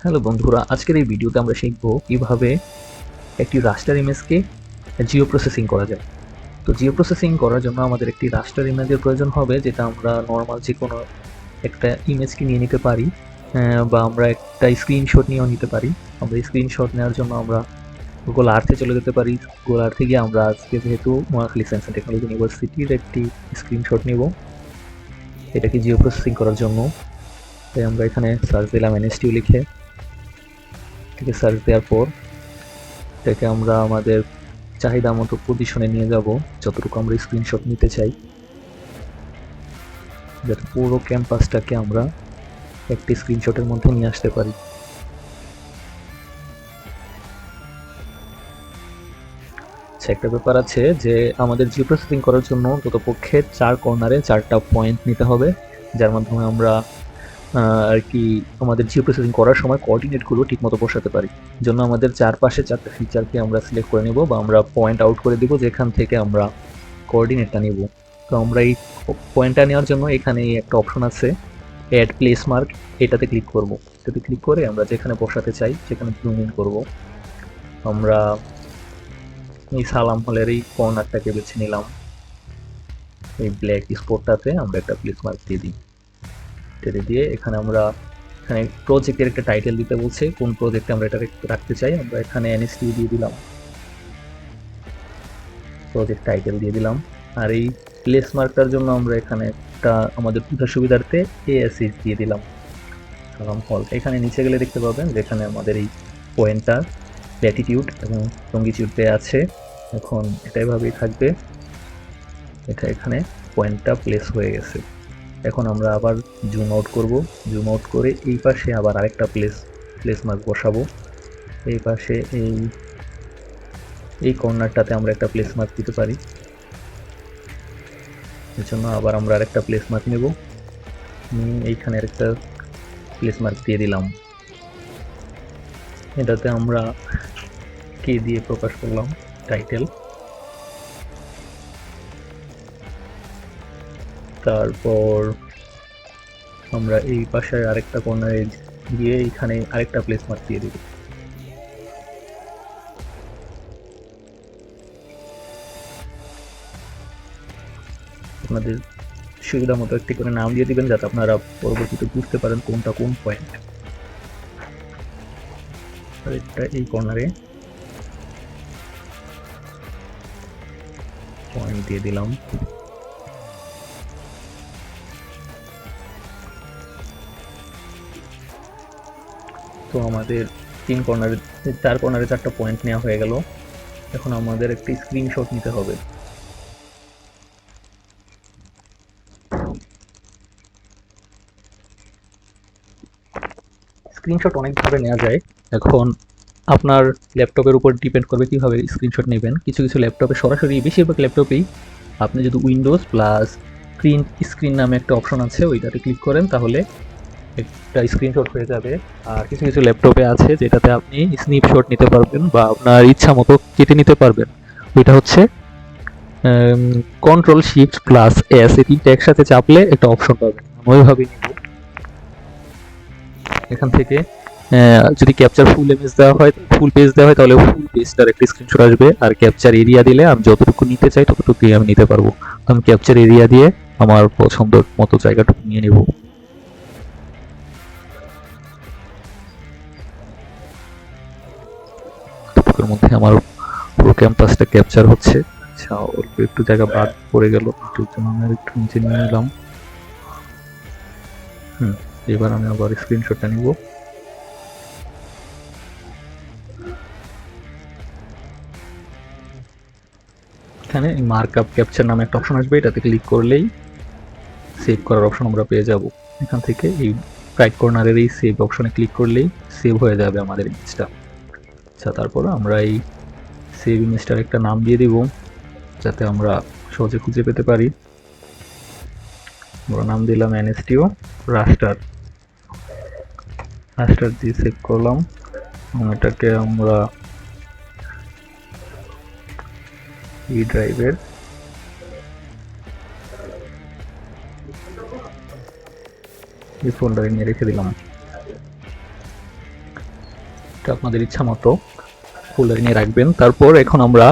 Hello বন্ধুরা, আজকের এই ভিডিওতে আমরা শিখব কিভাবে একটি রাস্টার ইমেজকে জিও প্রসেসিং করা যায়। তো জিও প্রসেসিং করার জন্য আমাদের একটি রাস্টার ইমেজের প্রয়োজন হবে, যেটা আমরা নর্মাল যে কোনো একটা ইমেজকে নিয়ে নিতে পারি, বা আমরা একটা স্ক্রিনশট নিয়েও নিতে পারি। আমরা স্ক্রিনশট নেওয়ার জন্য আমরা গুগল আর্থে চলে যেতে পারি। গুগল আর্থে গিয়ে আমরা আজকে যেহেতু নোয়াখালী সায়েন্স অ্যান্ড টেকনোলজি ইউনিভার্সিটির একটি স্ক্রিনশট নিব এটাকে জিও প্রসেসিং করার জন্য। তাই আমরা এখানে সার্চ দিলাম এনএসটিউ লিখে। এটাকে সার্চ দেওয়ার পর এটাকে আমরা আমাদের চাহিদা মতো পজিশনে নিয়ে যাব, যতটুকু আমরা স্ক্রিনশট নিতে চাই, যাতে পুরো ক্যাম্পাসটাকে আমরা একটি স্ক্রিনশটের মধ্যে নিয়ে আসতে পারি। একটা ব্যাপার আছে যে আমাদের জিও প্রসেসিং করার জন্য অন্ততপক্ষে 4 কর্নারে 4টা পয়েন্ট নিতে হবে, যার মাধ্যমে আমরা আর কি আমাদের জিও প্রসেসিং করার সময় কোঅর্ডিনেটগুলো ঠিকমতো বসাতে পারি। জন্য আমাদের চারপাশে 4টা ফিচারকে আমরা সিলেক্ট করে নেব, বা আমরা পয়েন্ট আউট করে দেব যেখান থেকে আমরা কোঅর্ডিনেটটা নেব। তো আমরা এই পয়েন্টটা নেওয়ার জন্য এখানে একটা অপশন আছে, অ্যাড প্লেস মার্ক। এটাতে ক্লিক করব। এটাতে ক্লিক করে আমরা যেখানে বসাতে চাই সেখানে জুম ইন করব। আমরা এই সালাম হলের এই কর্নারটাকে বেছে নিলাম। এই ব্ল্যাক স্পটটাতে আমরা একটা প্লেস মার্ক দিয়ে দিই। দিয়ে এখানে আমরা এখানে প্রজেক্টের একটা টাইটেল দিতে বলছে, কোন প্রজেক্টে আমরা এটা রাখতে চাই। আমরা এখানে এনএসটিউ দিয়ে দিলাম, প্রজেক্ট টাইটেল দিয়ে দিলাম। আর এই প্লেস মার্কটার জন্য আমরা এখানে একটা আমাদের পূজার সুবিধার্থে এএসএস দিয়ে দিলাম, সালাম হল। এখানে নিচে গেলে দেখতে পাবেন যেখানে আমাদের এই পয়েন্টটা ল্যাটিটিউড এবং লঙ্গিটিউড দেওয়া আছে। এখন এটা এভাবেই থাকবে। এটা এখানে পয়েন্টটা প্লেস হয়ে গেছে। এখন আমরা আবার জুম আউট করব। জুম আউট করে এই পাশে আবার আরেকটা প্লেস মার্ক বসাবো। এই পাশে এই কর্নারটাতে আমরা একটা প্লেস মার্ক দিতে পারি। এর জন্য আবার আমরা আরেকটা প্লেস মার্ক নেব। এইখানে আরেকটা প্লেস মার্ক দিয়ে দিলাম। এটাতে আমরা কে দিয়ে প্রকাশ করলাম, টাইটেল। তারপর আমরা এই পাশে আরেকটা কর্নারে গিয়ে এখানে আরেকটা প্লেস মার্ক দিয়ে দিব। আপনাদের সুবিধা মতো একটি করে নাম দিয়ে দিবেন, যাতে আপনারা পরবর্তীতে বুঝতে পারেন কোনটা কোন পয়েন্ট। এটা এই কর্নারে পয়েন্ট দিয়ে দিলাম। তো আমাদের 4 কর্নারে 4টা পয়েন্ট নেওয়া হয়ে গেল। এখন আমাদের একটি স্ক্রিনশট নিতে হবে। স্ক্রিনশট অনেকভাবে নেওয়া যায়। এখন আপনার ল্যাপটপের উপর ডিপেন্ড করবে কীভাবে স্ক্রিনশট নেবেন। কিছু কিছু ল্যাপটপে সরাসরি, বেশিরভাগ ল্যাপটপেই আপনি যদি উইন্ডোজ প্লাস প্রিন্ট স্ক্রিন নামে একটা অপশন আছে, ওইটাতে ক্লিক করেন তাহলে একটা স্ক্রিনশট হয়ে যাবে। আর কিছু কিছু ল্যাপটপে আছে যেটাতে আপনি স্ন্যাপশট নিতে পারবেন বা আপনার ইচ্ছা মতো কেটে নিতে পারবেন। ওইটা হচ্ছে কন্ট্রোল শিফট প্লাস এস, এই 3টা একসাথে চাপলে একটা অপশন পাবেন। ওইভাবেই নিব। এখান থেকে যদি ক্যাপচার ফুল ইমেজ দেওয়া হয়, ফুল পেজ দেওয়া হয়, তাহলে ফুল পেজটার একটা স্ক্রিনশট আসবে। আর ক্যাপচার এরিয়া দিলে আমি যতটুকু নিতে চাই ততটুকু আমি নিতে পারবো। আমি ক্যাপচার এরিয়া দিয়ে আমার পছন্দ মতো জায়গাটুকু নিয়ে নেব। এর মধ্যে আমার পুরো ক্যাম্পাসটা ক্যাপচার হচ্ছে। আচ্ছা, অল্প একটু জায়গা বাদ পড়ে গেল, এটার জন্য আমি একটু নিচে নিয়ে নিলাম। এবার আমি আবার স্ক্রিনশটটা নিব। এখানে মার্কআপ ক্যাপচার নামে একটা অপশন আসবে, এটাতে ক্লিক করলেই সেভ করার অপশন আমরা পেয়ে যাব। এখান থেকে এই রাইট কর্নারের এই সেভ অপশনে ক্লিক করলেই সেভ হয়ে যাবে আমাদের ইমেজটা। আচ্ছা, তারপর আমরা এই সেভ ইমেজটার একটা নাম দিয়ে দিব, যাতে আমরা সহজে খুঁজে পেতে পারি। আমরা নাম দিলাম এনএসটিও রাস্টার। রাস্টার দিয়ে সেভ করলাম। এটাকে আমরা এই ড্রাইভের এই ফোল্ডারে নিয়ে রেখে দিলাম। এটা আপনাদের ইচ্ছা মতো ফোল্ডারে নিয়ে রাখবেন। তারপর এখন আমরা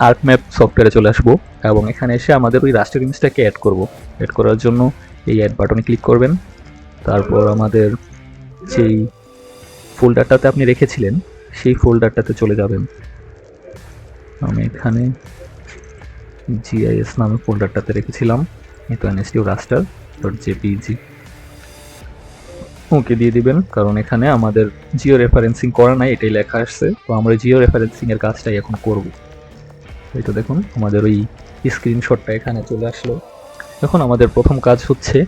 আর্কম্যাপ সফটওয়্যারে চলে আসবো এবং এখানে এসে আমাদের ওই রাস্টার ইমেজটাকে অ্যাড করব। অ্যাড করার জন্য এই অ্যাড বাটনে ক্লিক করবেন। তারপর আমাদের যেই ফোল্ডারটাতে আপনি রেখেছিলেন সেই ফোল্ডারটাতে চলে যাবেন। আমি এখানে জিআইএস নামে ফোল্ডারটাতে রেখেছিলাম, এটা এনএসটিউ রাস্টার ডট জেপিজি। ওকে দিয়ে দিবেন, কারণ এখানে আমাদের জিও রেফারেন্সিং করা নাই, এটাই লেখা আসছে। তো আমরা জিও রেফারেন্সিং এর কাজটাই এখন করব। এই তো দেখুন আমাদের ওই স্ক্রিনশটটা এখানে চলে আসলো। এখন আমাদের প্রথম কাজ হচ্ছে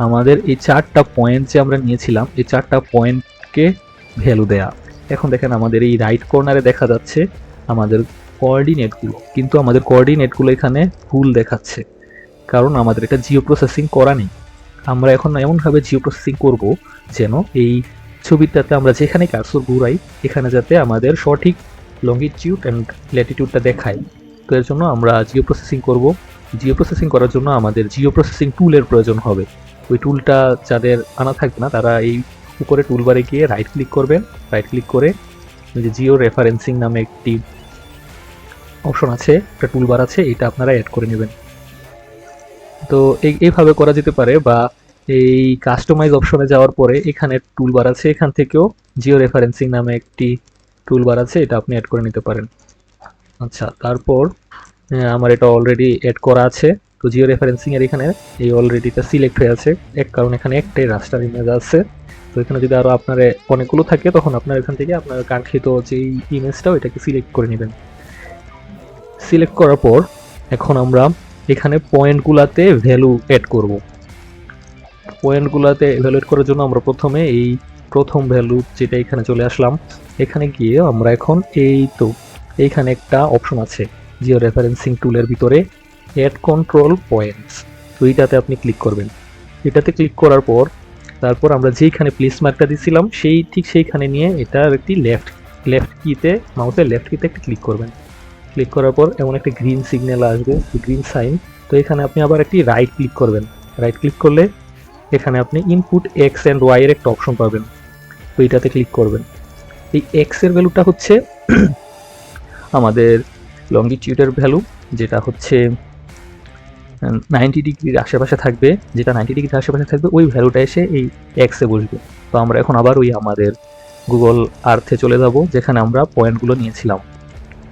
আমাদের এই 4টা পয়েন্ট যে আমরা নিয়েছিলাম এই 4টা পয়েন্টকে ভ্যালু দেয়া। এখন দেখেন আমাদের এই রাইট কর্নারে দেখা যাচ্ছে আমাদের কোঅর্ডিনেটগুলো, কিন্তু আমাদের কোঅর্ডিনেটগুলো এখানে ভুল দেখাচ্ছে, কারণ আমাদের এটা জিও প্রসেসিং করা নেই। আমরা এখন এমনভাবে জিও প্রসেসিং করব যেন এই ছবিটাতে আমরা যেখানে কার্সর ঘুরাই এখানে যাতে আমাদের সঠিক লঙ্গিটিউড অ্যান্ড ল্যাটিটিউডটা দেখায়। তো এর জন্য আমরা জিও প্রসেসিং করব। জিও প্রসেসিং করার জন্য আমাদের জিও প্রসেসিং টুলের প্রয়োজন হবে। ওই টুলটা যাদের আনা থাকবে না তারা এই উপরে টুলবারে গিয়ে রাইট ক্লিক করবেন। রাইট ক্লিক করে ওই যে জিও রেফারেন্সিং নামে একটি অপশন আছে, একটা টুলবার আছে, এটা আপনারা অ্যাড করে নেবেন। তো এইভাবে করা যেতে পারে, বা এই কাস্টমাইজ অপশনে যাওয়ার পরে এখানে টুলবার আছে, এখান থেকেও জিও রেফারেন্সিং নামে একটি টুলবার আছে, এটা আপনি অ্যাড করে নিতে পারেন। আচ্ছা, তারপর আমার এটা অলরেডি অ্যাড করা আছে। তো জিও রেফারেন্সিং এর এখানে এই অলরেডিটা সিলেক্ট হয়ে আছে, কারণ এখানে একটাই রাস্টার ইমেজ আছে। তো এখানে যদি আরো আপনার অনেকগুলো থাকে তখন আপনার এখান থেকে আপনার কাঙ্ক্ষিত যে ইমেজটা ওইটাকে সিলেক্ট করে নেবেন। সিলেক্ট করার পর এখন আমরা এখানে পয়েন্টগুলাতে ভ্যালু অ্যাড করব। পয়েন্টগুলাতে ভ্যালুয়েট করার জন্য আমরা প্রথমে এই প্রথম ভ্যালু যেটা এখানে চলে আসলাম, এখানে গিয়ে আমরা এখন এই তো এইখানে একটা অপশন আছে জিও রেফারেন্সিং টুলের ভিতরে অ্যাড কন্ট্রোল পয়েন্টস, তো এইটাতে আপনি ক্লিক করবেন। এটাতে ক্লিক করার পর তারপর আমরা যেইখানে প্লেস মার্কটা দিয়েছিলাম সেই ঠিক সেইখানে নিয়ে এটার একটি লেফট কিতে মাউসের লেফট কিতে একটা ক্লিক করবেন। ক্লিক করার পর এমন একটা গ্রিন সিগন্যাল আসবে, গ্রিন সাইন। তো এখানে আপনি আবার একটি রাইট ক্লিক করবেন। রাইট ক্লিক করলে এখানে আপনি ইনপুট এক্স অ্যান্ড ওয়াই এর একটা অপশন পাবেন, তো এইটাতে ক্লিক করবেন। এই এক্স এর ভ্যালুটা হচ্ছে আমাদের লঙ্গিটিউডের ভ্যালু, যেটা হচ্ছে 90 ডিগ্রির আশেপাশে থাকবে, যেটা 90 ডিগ্রির আশেপাশে থাকবে ওই ভ্যালুটা এসে এই এক্স এ বসবে। তো আমরা এখন আবার ওই আমাদের গুগল আর্থে চলে যাব যেখানে আমরা পয়েন্টগুলো নিয়েছিলাম।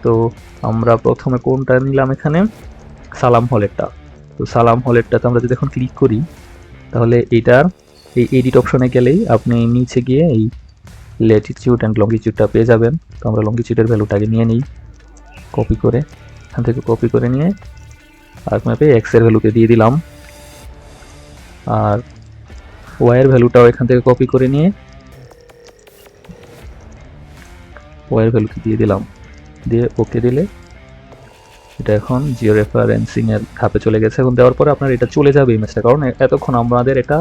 তো আমরা প্রথমে কোনটা নিলাম, এখানে সালাম হলেরটা। তো সালাম হলেরটাতে আমরা যদি এখন ক্লিক করি তাহলে এইটার এই এডিট অপশনে গেলেই আপনি নিচে গিয়ে এই ল্যাটিটিউড অ্যান্ড লঙ্গিটিউডটা পেয়ে যাবেন। তো আমরা লঙ্গিটিউডের ভ্যালুটাকে নিয়ে নিই, কপি করে এখান থেকে কপি করে নিয়ে আর্কম্যাপে এক্স এর ভ্যালুকে দিয়ে দিলাম, আর ওয়াই এর ভ্যালুটাও এখান থেকে কপি করে নিয়ে ওয়াই এর ভ্যালুকে দিয়ে দিলাম, দিয়ে ওকে দিলে এটা এখন জিও রেফারেন্সিং এর ধাপে চলে গেছে। এখন দেওয়ার পরে আপনার এটা চলে যাবে ইমেজটা, কারণ এতক্ষণ আমাদের এটা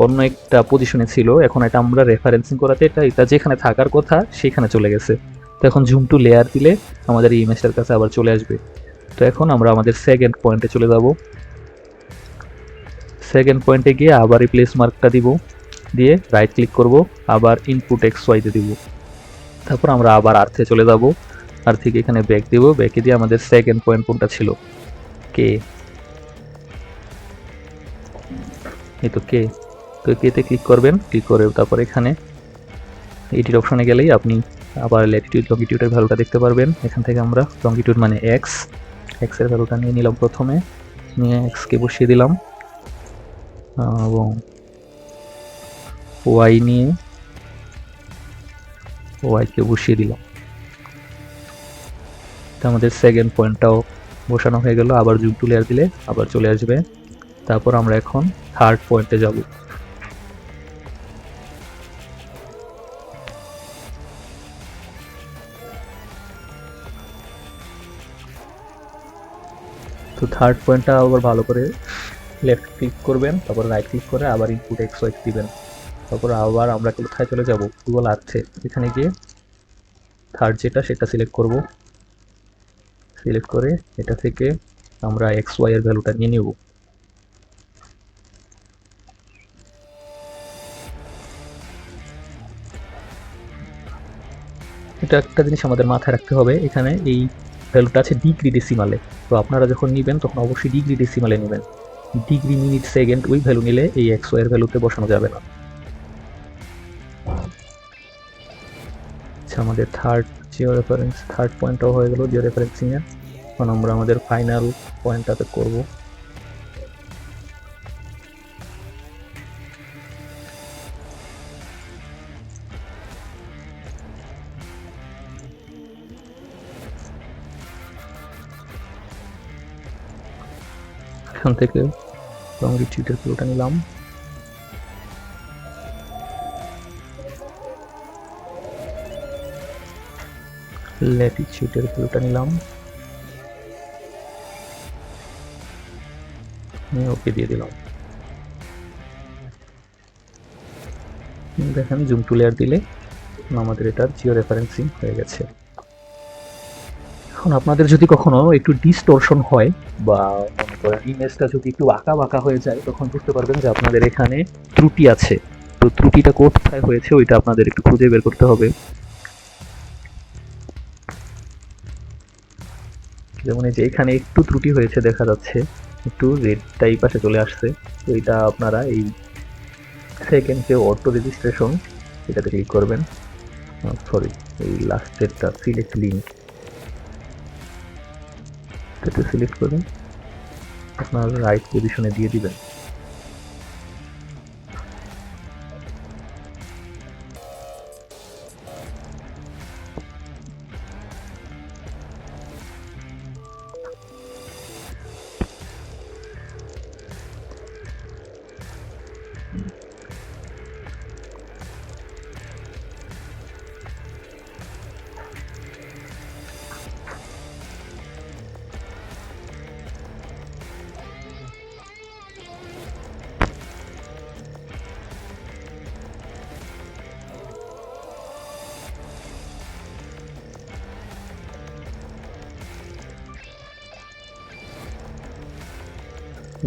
অন্য একটা পজিশনে ছিল, এখন এটা আমরা রেফারেন্সিং করাতে এটা যেখানে থাকার কথা সেখানে চলে গেছে। তো এখন জুম টু লেয়ার দিলে আমাদের এই ইমেজটার কাছে আবার চলে আসবে। তো এখন আমরা আমাদের সেকেন্ড পয়েন্টে চলে যাব। সেকেন্ড পয়েন্টে গিয়ে আবার এই প্লেস মার্কটা দিব, দিয়ে রাইট ক্লিক করব, আবার ইনপুট এক্স ওয়াইতে দিব। তারপর আমরা আবার আর্থে চলে যাব, আর থেকে এখানে ব্যাক দিব, ব্যাকে দিয়ে আমাদের সেকেন্ড পয়েন্ট কোনটা ছিল, কে, এই তো কে। তো কেতে ক্লিক করবেন, ক্লিক করে তারপর এখানে এডিট অপশনে গেলেই আপনি আবার ল্যাটিটিউড লঙ্গিটিউডের ভ্যালুটা দেখতে পারবেন। এখান থেকে আমরা লঙ্গিটিউড মানে এক্স এর ভ্যালুটা নিয়ে নিলাম, প্রথমে নিয়ে এক্সকে বসিয়ে দিলাম, এবং ওয়াই নিয়ে ওয়াইকে বসিয়ে দিলাম। তো আমাদের সেকেন্ড পয়েন্টটাও বসানো হয়ে গেল। আবার জুম টু লেয়ার দিলে আবার চলে আসবে। তারপর আমরা এখন থার্ড পয়েন্টে যাব। তো থার্ড পয়েন্টটা আবার ভালো করে লেফট ক্লিক করবেন, তারপর রাইট ক্লিক করে আবার ইনপুট এক্স ওয়াই দিবেন। তারপর আবার আমরা কোথায় চলে যাব, গুগল আর্থে। এখানে গিয়ে থার্ড যেটা সেটা সিলেক্ট করব, সিলেক্ট করে এটা থেকে আমরা এক্স ওয়াই এর ভ্যালুটা নিয়ে নেব। এটা একটা জিনিস আমাদের মাথায় রাখতে হবে, এখানে এই ভ্যালুটা আছে ডিগ্রি ডেসিমালে। তো আপনারা যখন নেবেন তখন অবশ্যই ডিগ্রি ডেসিমালে নেবেন। ডিগ্রি, মিনিট, সেকেন্ড ওই ভ্যালু নিলে এই এক্স ওয়াই এর ভ্যালুতে বসানো যাবে না। আচ্ছা, আমাদের থার্ড পয়েন্টটাও হয়ে গেল জিও রেফারেন্সিং এর। এখন আমরা আমাদের ফাইনাল পয়েন্টটাতে করব। এখান থেকে লংগিটিউডের ভ্যালুটা নিলাম, ল্যাটিটিউডের ভ্যালুটা নিলাম, ওকে দিয়ে দিলাম। দেখেন জুম টু লেয়ার দিলে আমাদের এটা জিও রেফারেন্সিং হয়ে গেছে। এখন আপনাদের যদি কখনো একটু ডিস্টরশন হয় বা মনে করেন ইমেজটা যদি একটু আঁকা বাঁকা হয়ে যায়, তখন বুঝতে পারবেন যে আপনাদের এখানে ত্রুটি আছে। তো ত্রুটিটা কোথায় হয়েছে ওইটা আপনাদের একটু খুঁজে বের করতে হবে। যেমন এই যে এখানে একটু ত্রুটি হয়েছে দেখা যাচ্ছে, একটু রেডটা এই পাশে চলে আসছে। তো এটা আপনারা এই সেকেন্ড যে অটো রেজিস্ট্রেশন এটাতে ক্লিক করবেন। সরি, এই লাস্টেরটা সিলেক্ট লিঙ্ক, এটাতে সিলেক্ট করবেন, আপনার রাইট পজিশনে দিয়ে দিবেন।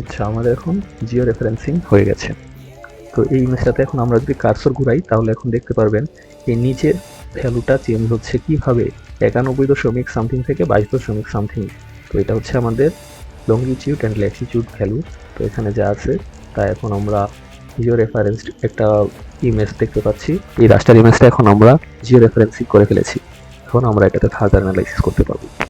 আচ্ছা, আমাদের এখন জিও রেফারেন্সিং হয়ে গেছে। তো এই ইমেজটাতে এখন আমরা যদি কার্সর ঘুরাই তাহলে এখন দেখতে পারবেন এই নিচের ভ্যালুটা চেঞ্জ হচ্ছে কিভাবে, 91.সামথিং থেকে 22.সামথিং। তো এটা হচ্ছে আমাদের লংগিটিউড অ্যান্ড ল্যাটিটিউড ভ্যালু। তো এখানে যা আছে তা এখন আমরা জিও রেফারেন্সড একটা ইমেজ দেখতে পাচ্ছি। এই রাস্টার ইমেজটা এখন আমরা জিও রেফারেন্সিং করে ফেলেছি। এখন আমরা এটাতে ফার্দার অ্যানালাইসিস করতে পারবো।